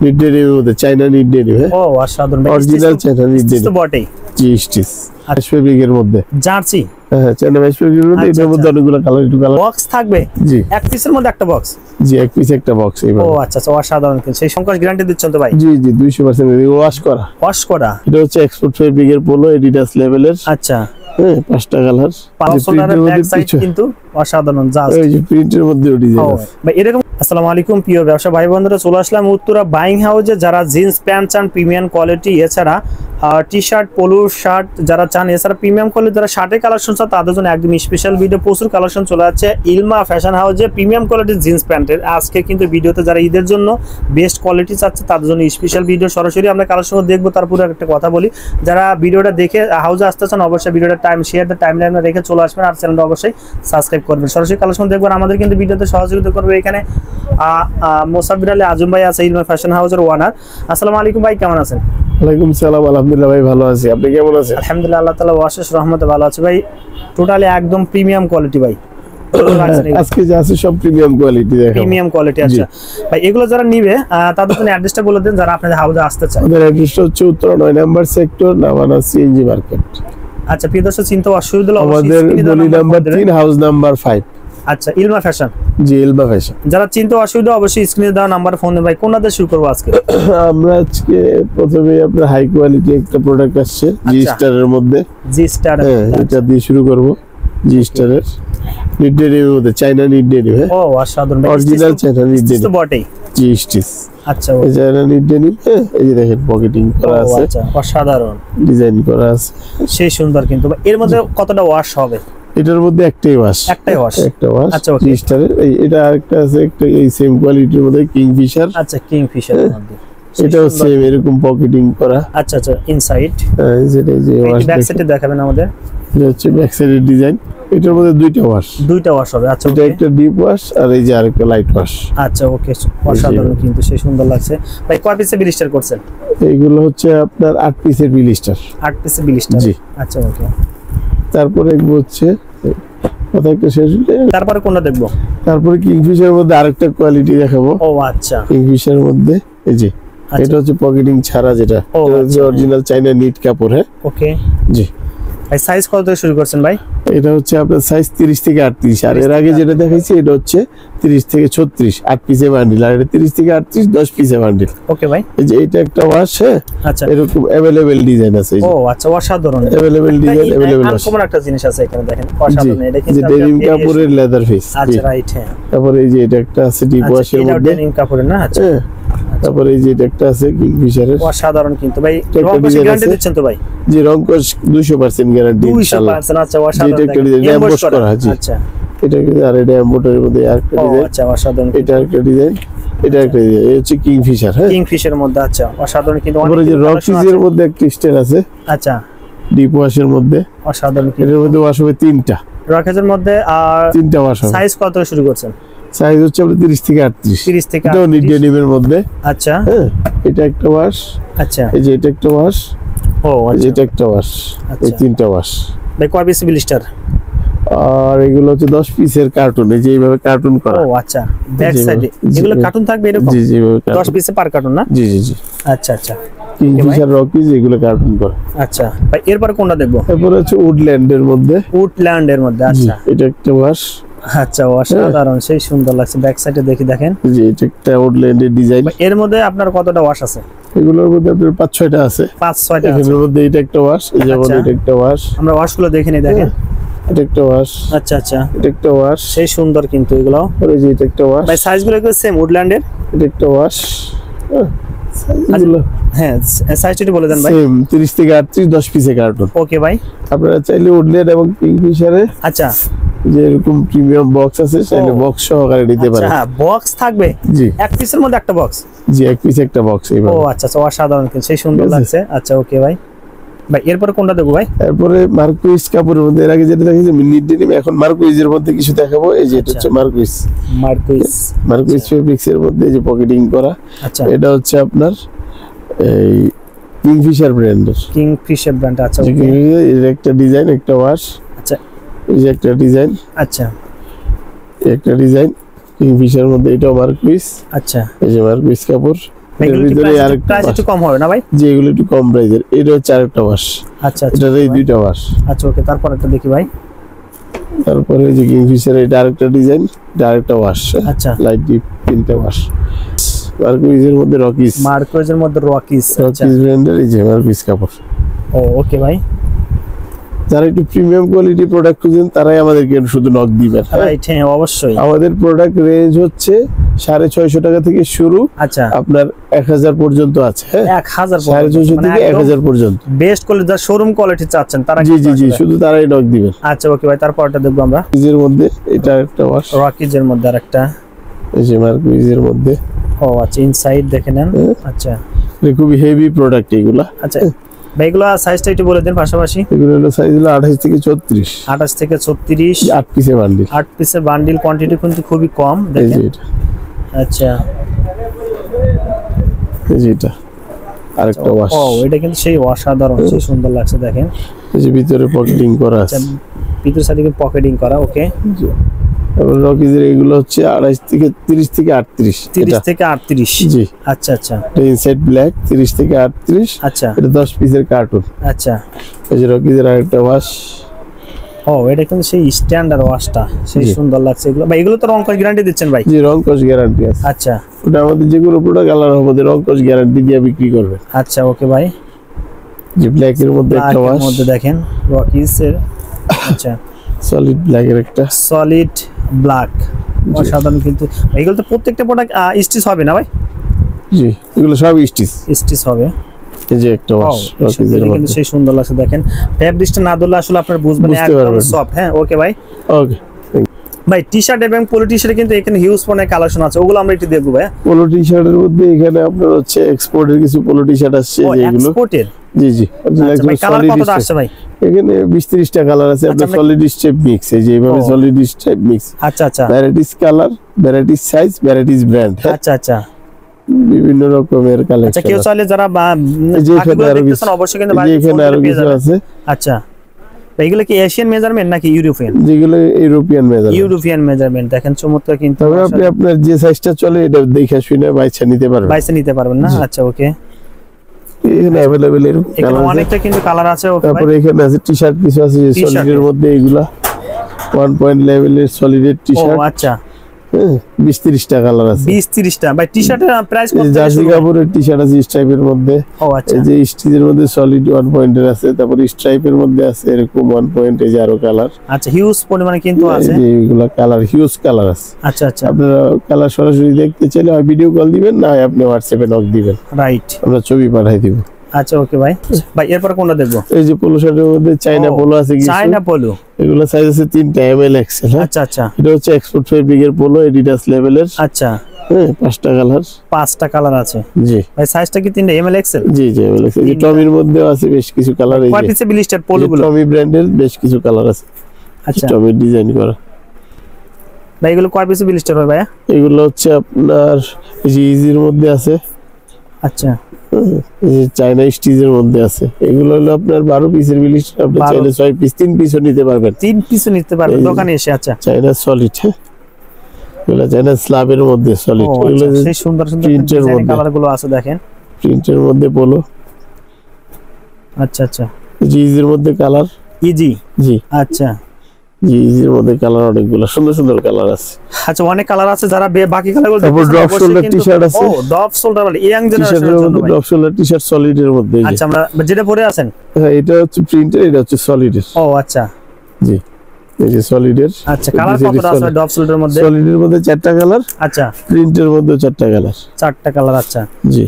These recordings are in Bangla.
নিট ডেনিমের মধ্যে চায়না নিট ডেনিম। ও অসাধারণ, অরিজিনাল চায়না নিট ডেনিম তো বটেই। জি স্টিচ ম্যাশ ফেব্রিকের মধ্যে জার্সি। হ্যাঁ চায়না ম্যাশ ফেব্রিকের মধ্যে। এটার মধ্যে অনেকগুলো কালার, একটু কালার বক্স থাকবে। জি এক পিসের মধ্যে একটা বক্স। জি এক পিস একটা বক্স। ও আচ্ছা আচ্ছা, অসাধারণ। কিন্তু সেই সংকোচ গ্যারান্টি দিচ্ছেন তো ভাই? জি জি 200% ওয়াশ করা। ওয়াশ করা। এটা হচ্ছে এক্সপোর্ট ফেব্রিকের পোলো, এডিডাস লেভেলের। আচ্ছা হ্যাঁ 5টা কালার। পালসোনারের ব্যাক সাইড কিন্তু অসাধারণ। জাস্ট এই যে প্রিন্টের মধ্যে ডিজাইন আছে ভাই এরকম। আসসালামু আলাইকুম প্রিয় ব্যবসা ভাই বন্ধুরা, চলে আসলাম উত্তরা বাইং হাউসে। যারা জিন্স প্যান্ট চান প্রিমিয়াম কোয়ালিটি, এছাড়া টি শার্ট, পোলো শার্ট যারা চান, এছাড়া প্রিমিয়াম কোয়ালিটি যারা শার্টের কালেকশন চান, তাদের জন্য একদম স্পেশাল ভিডিও। প্রচুর কালেকশন চলে যাচ্ছে ইলমা ফ্যাশন হাউসে প্রিমিয়াম কোয়ালিটির জিন্স প্যান্টের। আজকে কিন্তু ভিডিওতে যারা ঈদের জন্য বেস্ট কোয়ালিটি চাচ্ছে তাদের জন্য স্পেশাল ভিডিও। সরাসরি আমরা কালেকশন দেখবো। তারপরে একটা কথা বলি, যারা ভিডিওটা দেখে হাউসে আসতে চান অবশ্যই ভিডিওটা টাইম লাইনে রেখে চলে আসবেন, আর চ্যানেলটা অবশ্যই সাবস্ক্রাইব করবেন। সরাসরি কালেকশন দেখবেন। আমাদের কিন্তু ভিডিওতে সহযোগিতা করবে এখানে মোসাফির আলী আজম ভাই আছে, ইলমা ফ্যাশন হাউসের ওনার। আসসালামু আলাইকুম ভাই, কেমন আছেন? ওয়ালাইকুম সালাম, আলহামদুলিল্লাহ ভাই ভালো আছি। আপনি কেমন আছেন? আলহামদুলিল্লাহ, আল্লাহ তাআলা অশেষ রহমতে ভালো আছে ভাই। টোটালি একদম প্রিমিয়াম কোয়ালিটি ভাই। আজকে যা আছে সব প্রিমিয়াম কোয়ালিটি দেখাবো। Premium quality. আচ্ছা ভাই, এগুলো যারা নিবে তাদের জন্য অ্যাড্রেসটা বলে দেন, যারা আপনাদের হাউসে আসতে চায়। আমাদের অ্যাড্রেসটা হচ্ছে উত্তরা 9 নম্বর সেক্টর, নাভানা সিএনজি মার্কেট। আচ্ছা প্রিয় দর্শক, চিন্তা অসুবিধা হলে আমাদের গলি নাম্বার 3 হাউস নাম্বার 5। আচ্ছা ইলমা ফ্যাশন। জি ইলমা ফ্যাশন। যারা চিন্তা অসুবিধা অবশ্যই স্ক্রিনে দেওয়া নাম্বার ফোন দেন ভাই। কোনটা শুরু করব আজকে? আমরা আজকে প্রথমে আপনার হাই কোয়ালিটি একটা প্রোডাক্ট আসছে জি স্টারের মধ্যে। জি স্টার, এটা দিয়ে শুরু করব। জি স্টারের নিট ডেনিমের মধ্যে চায়না নিট ডেনিম। ও অসাধারণ, অরিজিনাল চায়না নিট ডেনিম তো বটেই। জি স্টিচ। আচ্ছা এই চায়না নিট ডেনিম। এই যে দেখেন পকেটিং করা আছে। আচ্ছা অসাধারণ ডিজাইন করা আছে, সেই সুন্দর। কিন্তু এর মধ্যে কতটা ওয়াশ হবে? এটার মধ্যে একটাই ওয়াশ। একটাই ওয়াশ, একটা ওয়াশ। আচ্ছা ওকে। জি স্টারের এটা আরেকটা আছে, একটা এই সেম কোয়ালিটির মধ্যে কিংফিশার। আচ্ছা কিংফিশার এর মধ্যে এটাও সেম এরকম পকেটিং করা। আচ্ছা আচ্ছা ইনসাইড। যেটা যে ওয়াশ ব্যাক সাইডে দেখাবেন আমাদের। এটা হচ্ছে ব্যাক সাইডের ডিজাইন। এটার মধ্যে দুইটা ওয়াশ। দুইটা ওয়াশ হবে। আচ্ছা এটা একটা ডিপ ওয়াশ আর এই যে আরেকটা লাইট ওয়াশ। আচ্ছা ওকে, অসাধারণ কিন্তু সেই সুন্দর লাগছে ভাই। কয় পিসে বিলিস্টার করছেন? এইগুলো হচ্ছে আপনার 8 পিসের বিলিস্টার। 8 পিসে বিলিস্টার। জি আচ্ছা ওকে। তারপরে এগুলো হচ্ছে কথা একটা শেষ হলে তারপরে কোনটা দেখবো? তারপরে কিংফিশারের মধ্যে আরেকটা কোয়ালিটি দেখাবো। ও আচ্ছা কিংফিশারের মধ্যে এই যে এটা হচ্ছে পকেটিং ছাড়া, যেটা অরিজিনাল চায়না নিট কাপড়। হ্যাঁ ওকে জি। ভাই সাইজ কত থেকে শুরু করছেন ভাই? এটা হচ্ছে আপনার সাইজ 30 থেকে 38। আর এর আগে যেটা দেখাইছি এটা হচ্ছে 30 থেকে 36 8 পিসে বান্ডিল। আর এটা 30 থেকে 38 10 পিসে বান্ডিল। ওকে ভাই। এই যে এটা একটা ওয়াশ। হ্যাঁ আচ্ছা এরকম अवेलेबल ডিজাইন আছে। ও আচ্ছা অসাধারণ अवेलेबल ডিজাইন अवेलेबल ওয়াশ। কোন একটা জিনিস আছে এখানে দেখেন, অসাধারণ। এটা কিন্তু ডেনিম কাপড়ের লেদার পিস। আচ্ছা রাইট। হ্যাঁ তারপরে এই যে এটা একটা আছে ডিপ ওয়াশের এটা মধ্যে। ডেনিম কাপড়ের না? আচ্ছা তারপরে এই যে এটা একটা আছে কিংফিশারের। অসাধারণ কিন্তু ভাই। রং কোশ গ্যারান্টি দিচ্ছেন তো ভাই? জি রং কোশ 200% গ্যারান্টি ইনশাআল্লাহ। 200%। আচ্ছা অসাধারণ। এটা একটা ডিজাইন এমবোস করা। জি আচ্ছা এটা আর এটা এমবোটারের মধ্যে আরেকটা ডিজাইন। আচ্ছা অসাধারণ। এটা একটা ডিজাইন, এটা একটা ডিজাইন। এই হচ্ছে কিংফিশার। হ্যাঁ কিংফিশারের মধ্যে। আচ্ছা অসাধারণ কিন্তু তারপরে যে রকিজের মধ্যে একটা স্টাইল আছে। আচ্ছা ডিপ ওয়াশের মধ্যে অসাধারণ। এর মধ্যে ওয়াশ হবে 3টা। রকিজের মধ্যে আর 3টা ওয়াশ হবে। সাইজ কত থেকে শুরু করছেন? সাইজ হচ্ছে আপনার 30 থেকে 38। 30 থেকে এটাও নিট ডেনিমের মধ্যে। আচ্ছা হ্যাঁ এটা একটা ওয়াশ। আচ্ছা এই যে এটা একটা ওয়াশ। ও আচ্ছা এটা একটা ওয়াশ। এই 3টা ওয়াশ। ভাই কয় পিস বিলিস্টার? আর এগুলো হচ্ছে 10 পিসের কার্টুন। এই যে এইভাবে কার্টুন করা। ও আচ্ছা ব্যাক সাইডে এগুলো কার্টুন থাকবে এরকম? জি জি 10 পিসে পার কার্টুন না? জি জি জি। আচ্ছা আচ্ছা কিংফিশার রকিজ এগুলো কার্টুন করা। আচ্ছা ভাই এরপর কোনটা দেখবো? তারপর হচ্ছে উডল্যান্ডের মধ্যে। উডল্যান্ডের মধ্যে। আচ্ছা এটা একটা ওয়াশ। আচ্ছা অসাধারণ, সেই সুন্দর লাগছে। ব্যাক সাইডে দেখেন। জি এটা একটা উডল্যান্ডের ডিজাইন। এর মধ্যে আপনার কতটা ওয়াশ আছে? এগুলোর মধ্যে আপনার 5-6টা আছে। 5-6টা আছে। এর মধ্যে এটা একটা ওয়াশ। এই যেমন এটা একটা ওয়াশ। আমরা ওয়াশগুলো দেখে নিই। দেখেন এটা একটা ওয়াশ। আচ্ছা আচ্ছা এটা একটা ওয়াশ। সেই সুন্দর কিন্তু এগুলো। আর এই যে এটা একটা ওয়াশ। ভাই সাইজগুলো কি সেম উডল্যান্ডের? এটা একটা ওয়াশ। সাইজগুলো হ্যাঁ সাইজটি বলে দেন ভাই। সেম 30 থেকে 38 10 পিসে কার্টুন। ওকে ভাই। আপনারা চাইলে উডল্যান্ড এবং কিংফিশারে আচ্ছা যে এরকম প্রিমিয়াম বক্স আছে, চাইলে বক্স সহকারে নিতে পারেন। আচ্ছা বক্স থাকবে? জি এক পিসের মধ্যে একটা বক্স। জি এক পিস একটা বক্স এইভাবে। ও আচ্ছা আচ্ছা অসাধারণ কিন্তু সেই সুন্দর লাগছে। আচ্ছা ওকে ভাই। ভাই এরপরে কোনটা দেখবো ভাই? তারপরে মার্কুইজ কাপড়ের মধ্যে। এর আগে যেটা দেখাইছি নিট ডেনিম, এখন মার্কুইজের মধ্যে কিছু দেখাবো। এই যে এটা হচ্ছে মার্কুইজ। মার্কুইজ ফেব্রিক্স এর মধ্যে যে পকেটিং করা। আচ্ছা এটা হচ্ছে আপনার এই কিংফিশার ব্র্যান্ডের। Kingfisher brand. আচ্ছা ওকে। এর একটা ডিজাইন, একটা ওয়াশ। আচ্ছা এই যে একটা ডিজাইন। আচ্ছা একটা ডিজাইন কিংফিশার মধ্যে। এটাও মার্কুইজ। আচ্ছা এই যে মার্কুইজ কাপড়। এগুলো কি ভিতরে আরেকটা প্রাইস একটু কম হবে না ভাই? যে এগুলো একটু কম প্রাইসের। এটা হচ্ছে আরেকটা ওয়াশ। আচ্ছা এটা এই দুইটা ওয়াশ। আচ্ছা ওকে, তারপর একটা দেখি ভাই। তারপরে এই যে কিংফিশার, এটা আরেকটা ডিজাইন, এটা আরেকটা ওয়াশ। আচ্ছা, লাইট ডিপ তিনটা ওয়াশ। মার্কুইজের মধ্যে রকিস, মার্কোজের মধ্যে রকিস। আচ্ছা, রকিস ব্র্যান্ডের এই যে মার্কুইজ কাপড়। ও ওকে ভাই। যারা একটু প্রিমিয়াম কোয়ালিটি প্রোডাক্ট খুঁজেন তারাই আমাদেরকে শুধু নক দিবেন। রাইট, হ্যাঁ অবশ্যই। আমাদের প্রোডাক্ট রেঞ্জ হচ্ছে 650 টাকা থেকে শুরু, আচ্ছা আপনার 1000 পর্যন্ত আছে। হ্যাঁ, 1000 650 থেকে 1000 পর্যন্ত। বেস্ট কোয়ালিটি, যারা শোরুম কোয়ালিটি চাচ্ছেন তারা জি জি জি, শুধু তারাই নক দিবেন। আচ্ছা ওকে ভাই, তারপরটা দেখবো আমরা। এর মধ্যে এটা একটা ওয়াশ, রকিজের মধ্যে আরেকটা। এই যে মার্কুইজের মধ্যে। ও আচ্ছা, ইনসাইড দেখে নেন। আচ্ছা, এটা খুবই হেভি প্রোডাক্ট এগুলা। আচ্ছা ভাই, এগুলো সাইজটা একটু বলে দেন পাশাপাশি। এগুলো হলো সাইজ হলো 28 থেকে 34। 28 থেকে 34, 8 পিসের বান্ডিল। 8 পিসের বান্ডিল, কোয়ান্টিটি কিন্তু খুবই কম এই দেখেন। যে এটা, আচ্ছা, এই যে এটা আরেকটা ওয়াশ। ও এটা কিন্তু সেই অসাধারণ, সেই সুন্দর লাগছে দেখেন। এই যে ভিতরে পকেটিং করা আছে। আচ্ছা, ভিতর সাইডে কিন্তু পকেটিং করা। ওকে, তারপর রকিজের এগুলো হচ্ছে 28 থেকে 30 থেকে 38। 30 থেকে 38। জি, আচ্ছা আচ্ছা এটা ইনসাইড ব্ল্যাক, 30 থেকে 38। আচ্ছা এটা 10 পিসের কার্টুন। আচ্ছা। এই যে রকিজের আরেকটা ওয়াশ। ও এটা কিন্তু সেই স্ট্যান্ডার্ড ওয়াশটা, সেই জি। সুন্দর লাগছে এগুলো ভাই। এগুলো তো রং কস গ্যারান্টি দিচ্ছেন ভাই? জি, রং কস গ্যারান্টি আছে। আচ্ছা ওটা আমাদের যে কোনো প্রোডাক্ট আলাদা আমাদের রং কস গ্যারান্টি দিয়ে বিক্রি করবে। আচ্ছা ওকে ভাই। যে ব্ল্যাক এর মধ্যে একটা ব্ল্যাকের ওয়াশ, মধ্যে দেখেন রকিসের। আচ্ছা, সলিড ব্ল্যাক এর একটা। সলিড ব্ল্যাক, অসাধারণ কিন্তু। এগুলো তো প্রত্যেকটা প্রোডাক্ট স্টিচ হবে না ভাই? জি, এগুলো সব স্টিচ। স্টিচ হবে। এই যে একটা ওয়াশ রকিজের কিন্তু মধ্যে। সেই সুন্দর লাগছে দেখেন। ফ্যাব্রিকটা না ধরলে আসলে আপনারা বুঝবেন না, বুঝতে একদম পারবেন। সফট। হ্যাঁ ওকে ভাই। ওকে ভাই টি শার্ট এবং পোলো টি শার্টে কিন্তু এখানে হিউজ পরিমাণে কালেকশন আছে, ওগুলো আমরা একটু দেখবো ভাই। পোলো টি শার্টের মধ্যে এখানে আপনার হচ্ছে এক্সপোর্টের কিছু পোলো টি শার্ট আসছে, ও যেগুলো এক্সপোর্টের। জি জি, আচ্ছা ভাই, কালার সলিড কতটা আসছে ভাই? এখানে 20-30টা কালার আছে। আপনার আমরা- সলিড স্টেপ মিক্স, এই যে এইভাবে ও। সলিড স্টেপ মিক্স, আচ্ছা আচ্ছা varieties colour, varieties size, varieties brand. আচ্ছা আচ্ছা বিভিন্ন রকমের আচ্ছা। কালেকশন কেউ চাইলে যারা এই যে এখানে বাকিগুলো আরো দেখতেছেন কিছু, অবশ্যই কিন্তু এই যে বাইরে এখানে ফোন আরো করে পেয়ে কিছু যাবেন। আছে আচ্ছা, এগুলো কি এশিয়ান মেজারমেন্ট নাকি ইউরোপিয়ান? যেগুলো ইউরোপিয়ান মেজার। ইউরোপিয়ান মেজারমেন্ট দেখেন, চমৎকার কিন্তু। তবে আপনি আপনার যে সাইজটা চলে এটা দেখে শুনে বাইছা নিতে পারবেন। বাইসে নিতে পারবেন না? আচ্ছা ওকে। এখানে अवेलेबल এর এখানে কালার আছে। অনেকটা কিন্তু কালার আছে। ওকে ভাই। তারপরে এখানে আছে টি-শার্ট কিছু আছে যে টি-শার্ট। সলিডের মধ্যে, এগুলা 1 পয়েন্ট লেভেলের সলিডের ও টি-শার্ট। আচ্ছা, 20-30টা কালার আছে। 20-30টা ভাই। টি শার্টের প্রাইস কত এই থেকে জার্সি শুরু? কাপড়ের টি-শার্ট আছে স্ট্রাইপের মধ্যে। ও আচ্ছা, এই যে স্টিচের মধ্যে সলিড 1 পয়েন্টের আছে, তারপর স্ট্রাইপের মধ্যে আছে এরকম 1 পয়েন্ট, এই যে আরো কালার। আচ্ছা হিউজ পরিমাণে কিন্তু এই আছে। যে এগুলা কালার, হিউজ কালার আছে। আচ্ছা আচ্ছা, আপনারা কালার সরাসরি দেখতে চাইলে হয় ভিডিও কল দিবেন, না হয় আপনি হোয়াটসঅ্যাপে নক দিবেন, রাইট। আমরা ছবি পাঠাই দিব। আচ্ছা ওকে ভাই। ভাই এরপর কোনটা দেখবো? এই যে পোলো শার্টের মধ্যে চাইনা ও, পোলো আছে কিছু। China polo. এগুলা সাইজ আছে 3টা, ML XL। আচ্ছা আচ্ছা এটা হচ্ছে এক্সপোর্ট ফেব্রিকের পোলো, এডিডাস লেভেলের। আচ্ছা, হ্যাঁ, 5টা কালার। 5টা কালার আছে জি ভাই। সাইজটা কি 3টা এমএল এক্সেল? জি জি, ML XL। এই টমির মধ্যেও আছে বেশ কিছু কালার। এই কয় যে পিসে ব্লিস্টার পোলো গুলো? টমি ব্র্যান্ডের বেশ কিছু কালার আছে, আচ্ছা টমির ডিজাইন করা। ভাই এগুলো কয় পিসে ব্লিস্টার হয় ভাইয়া? এগুলো হচ্ছে আপনার এই যে ইজির মধ্যে আছে, আচ্ছা এই যে চায়না স্টিচের মধ্যে আছে। এগুলো হলো আপনার 12 পিসের ব্লিস্টার, আপনি 12 চাইলে 6 পিস 3 পিসও নিতে পারবেন। 3 পিসও নিতে পারবেন এই যে। দোকানে এসে। আচ্ছা, চায়না সলিড। হ্যাঁ, এগুলো চায়না স্ল্যাবের মধ্যে সলিড। ও এগুলো আচ্ছা, সেই সুন্দর সুন্দর প্রিন্টের ডিজাইন মধ্যে, কালার গুলো আছে দেখেন। প্রিন্টের মধ্যে পোলো। আচ্ছা আচ্ছা, জি ইজির মধ্যে কালার। ইজি। জি আচ্ছা জি, ইজির মধ্যে কালার অনেকগুলো সুন্দর সুন্দর কালার আছে। আচ্ছা, অনেক কালার আছে। যারা বাকি কালার গুলো তারপর দেখতেছেন drop অবশ্যই shoulder কিন্তু- t-shirt আছে। ও ড্রপ শোল্ডার মানে ইয়াং টি-শার্টের জেনারেশনের জন্য মধ্যে ভাই। ড্রপ শোল্ডার টি-শার্ট সলিডের মধ্যে। এই যে। আচ্ছা, আমরা যেটা পরে আছেন। হ্যাঁ, এটা হচ্ছে প্রিন্টের, এটা হচ্ছে সলিডের। ও আচ্ছা জি, এই যে সলিডের। আচ্ছা, কালার কতটা আছে ড্রপ শোল্ডারের মধ্যে? সলিডের মধ্যে 4টা কালার, আচ্ছা, প্রিন্টের মধ্যে 4টা কালার। 4টা কালার। আচ্ছা জি,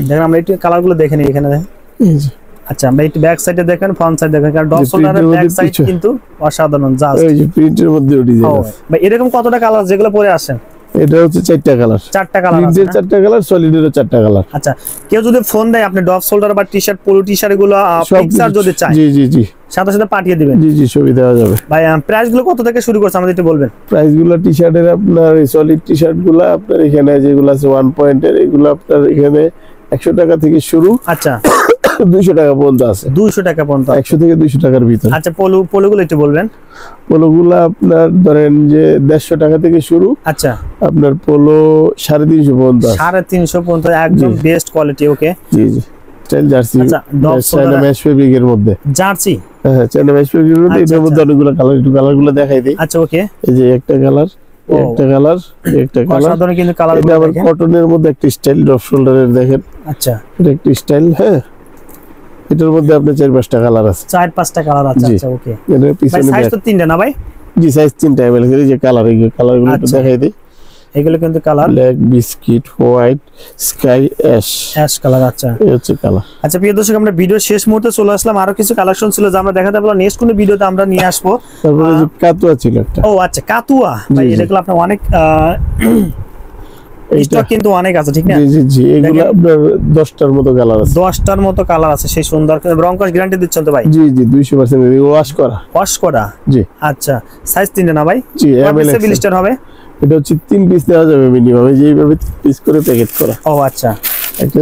দেখেন, আমরা একটু কালার গুলো দেখে নিই এখানে দেখেন। এই যে আচ্ছা, আমরা একটু ব্যাক সাইডে দেখেন, ফ্রন্ট সাইড দেখেন, কারণ ড্রপ যে শোল্ডারের print এর ব্যাক মধ্যে সাইড পিছু- কিন্তু অসাধারণ জাস্ট। এই যে প্রিন্টের মধ্যে ডিজাইন ও আছে। ভাই, এরকম কতটা কালার যেগুলো পরে আসেন? এটা হচ্ছে 4টা কালার, 4টা কালার আছে প্রিন্টের না? 4টা কালার, সলিডেরও 4টা কালার। আচ্ছা, কেউ যদি ফোন দেয় আপনি ড্রপ শোল্ডার বা টি-শার্ট পোলো টি-শার্ট গুলো সব পিকচার যদি চায় জি জি জি সাথে সাথে পাঠিয়ে দিবেন। জি জি, ছবি দেওয়া যাবে। ভাই প্রাইস গুলো কত থেকে শুরু করছে আমাদের একটু বলবেন? প্রাইস গুলো টি-শার্টের আপনার এই সলিড টি-শার্ট গুলো আপনার এখানে যেগুলো আছে 1 পয়েন্টের, এগুলো আপনার এখানে 100 টাকা থেকে শুরু। আচ্ছা, 200 টাকা পর্যন্ত আছে, 200 টাকা পর্যন্ত। 100 থেকে 200 টাকার ভিতরে। আচ্ছা পোলোগুলো একটু বলবেন। পোলোগুলা আপনার ধরেন যে 150 টাকা থেকে শুরু। আচ্ছা আপনার পোলো 350 পর্যন্ত আছে। 350 পর্যন্ত, একদম বেস্ট কোয়ালিটি। ওকে জি জি, স্টাইল জার্সি, আচ্ছা চায়না ম্যাশ ফেব্রিকের মধ্যে। জার্সি, হ্যাঁ চায়না ম্যাশ ফেব্রিকের মধ্যে। এটার মধ্যে অনেকগুলো কালার, একটু কালারগুলো দেখাই দেই। আচ্ছা ওকে, এই যে একটা কালার, একটা কালার, একটা কালার। সাধারণ কিন্তু কালার। এটা আবার কটনের মধ্যে একটা স্টাইল, ড্রপ শোল্ডারের দেখেন। আচ্ছা এটা একটা স্টাইল। হ্যাঁ এটার মধ্যে আপনার 4-5টা কালার আছে, 4-5টা কালার আছে। আচ্ছা ওকে, এর ভাই পিছনে সাইজ তো 3টা না ভাই? জি সাইজ 3টা अवेलेबल আছে। এই যে কালার, এই কালারগুলো একটু দেখাই দেই। এগুলো কিন্তু colour black, biscuit, white, sky, ash colour. আচ্ছা এই হচ্ছে কালার। আচ্ছা প্রিয় দর্শক, আমরা ভিডিও শেষ মুহূর্তে চলে আসলাম। আরো কিছু কালেকশন ছিল যা আমরা দেখাতে পারলাম, নেক্সট কোন ভিডিওতে আমরা নিয়ে আসবো। তারপরে যে কাতুয়া ছিল একটা। ও আচ্ছা কাতুয়া, ভাই এগুলো আপনার অনেক স্টক কিন্তু অনেক আছে, ঠিক না? জি জি জি, এগুলো আপনার 10টার মতো কালার আছে। 10টার মতো কালার আছে, সেই সুন্দর। রং কস গ্যারান্টি দিচ্ছেন তো ভাই? জি জি 200% ওয়াশ করা। ওয়াশ করা, জি। আচ্ছা সাইজ 3টে না ভাই? জি এমএল বিলিস্টার হবে। এটা হচ্ছে 3 পিস দেওয়া যাবে মিনিমাম, এই যে এইভাবে 3 পিস করে প্যাকেট করা। ও আচ্ছা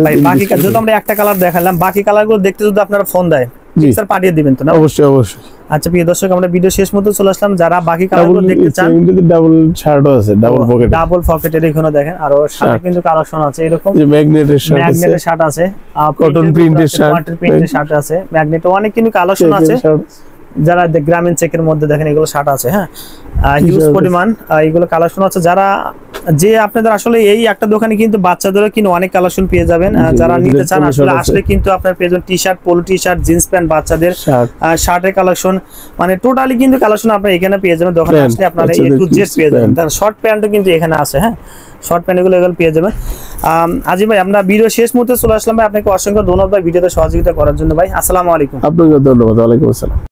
ভাই, বাকি যদি আমরা একটা কালার দেখালাম, বাকি কালারগুলো দেখতে যদি আপনারা ফোন দেয়, পিকচার পাঠিয়ে দিবেন তো না? অবশ্যই অবশ্যই। আচ্ছা প্রিয় দর্শক, আমরা ভিডিও শেষ মতো চলে আসলাম। যারা বাকি কালারগুলো দেখতে চান, ডাবল শার্টও আছে, ডাবল পকেট, ডাবল পকেটের এখানে দেখেন। আর সাথে কিন্তু কালেকশন আছে এরকম, যে ম্যাগনেটের শার্ট আছে, কটন প্রিন্টের শার্ট, কটন প্রিন্টের শার্ট আছে, ম্যাগনেট অনেক কিন্তু কালেকশন আছে। যারা গ্রামীণ চেকের মধ্যে দেখেন এগুলো শার্ট আছে। হ্যাঁ হিউজ পরিমাণ এগুলো কালেকশন আছে। যারা যে আপনাদের আসলে এই একটা দোকানে কিন্তু বাচ্চাদেরও কিন্তু অনেক কালেকশন পেয়ে যাবেন। যারা নিতে চান আসলে আসলে কিন্তু আপনার পেয়ে যাবেন T shirt, polo T shirt, jeans pant, বাচ্চাদের শার্টের কালেকশন, মানে টোটালি কিন্তু কালেকশন আপনারা এখানে পেয়ে যাবেন। দোকানে আসলে আপনারা এ টু জেড পেয়ে যাবেন। তার শর্ট প্যান্টও কিন্তু এখানে আছে। হ্যাঁ শর্ট প্যান্ট এগুলো পেয়ে যাবেন। আজি ভাই, আমরা ভিডিও শেষ মুহূর্তে চলে আসলাম ভাই। আপনাকে অসংখ্য ধন্যবাদ ভাই ভিডিওতে সহযোগিতা করার জন্য ভাই। আসসালামু আলাইকুম। আপনাকে ধন্যবাদ। ওয়ালাইকুম আসসালাম।